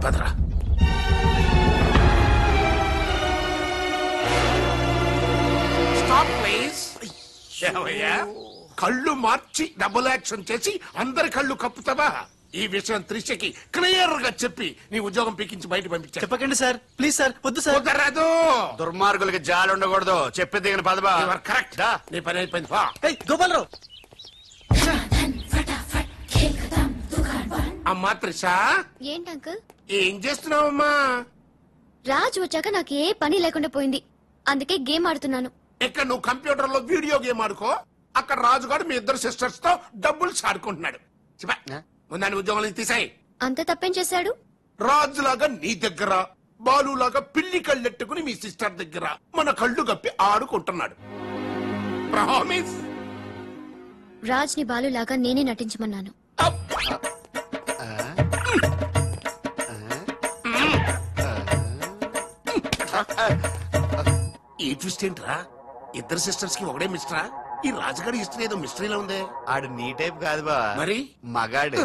Padara. Stop please. కళ్ళు మార్చి double action చేసి అందరి కళ్ళు కప్పుతావా? ఈ విషయం త్రిషకి క్లియర్ గా చెప్పి నీ ఉద్యోగం పీకించి బయట పంపించా. చెప్పకండి సార్, ప్లీజ్ సార్, వద్దు సార్. కుదరదు. దుర్మార్గులకి జాలి ఉండకూడదు. చెప్పి దిగిన పదబా. కరెక్ట్. నీ పని అయిపోయింది. గోపాలరావు. అమ్మా త్రిష, ఏంటి అంకుల్? ఏం చేస్తున్నావమ్మా? రాజు వచ్చాక నాకు ఏ పని లేకుండా పోయింది, అందుకే గేమ్ ఆడుతున్నాను. ఇక్కడ నువ్వు కంప్యూటర్ లో వీడియో గేమ్ ఆడుకో, అక్కడ రాజుగాడు మీ ఇద్దరు సిస్టర్స్ తో డబ్బులు ఆడుకుంటున్నాడు. ముందాని ఉద్యోగం తీసాయి. అంత తప్పేం చేశాడు? రాజులాగా నీ దగ్గర, బాలులాగా పిల్లి కళ్ళెట్టుకుని మీ సిస్టర్ దగ్గర మన కళ్ళు కప్పి ఆడుకుంటున్నాడు. ప్రామిస్. రాజ్ ని బాలులాగా నేనే నటించమన్నాను. ఈ ట్విస్ట్ ఏంట్రా? ఇద్దరు సిస్టర్స్ కి ఒకడే మిస్టరా? ఈ రాజుగాడి హిస్టరీ ఏదో మిస్టరీలో ఉందే. ఆడు నీ టైప్ కాదు బా, మరి మగాడు.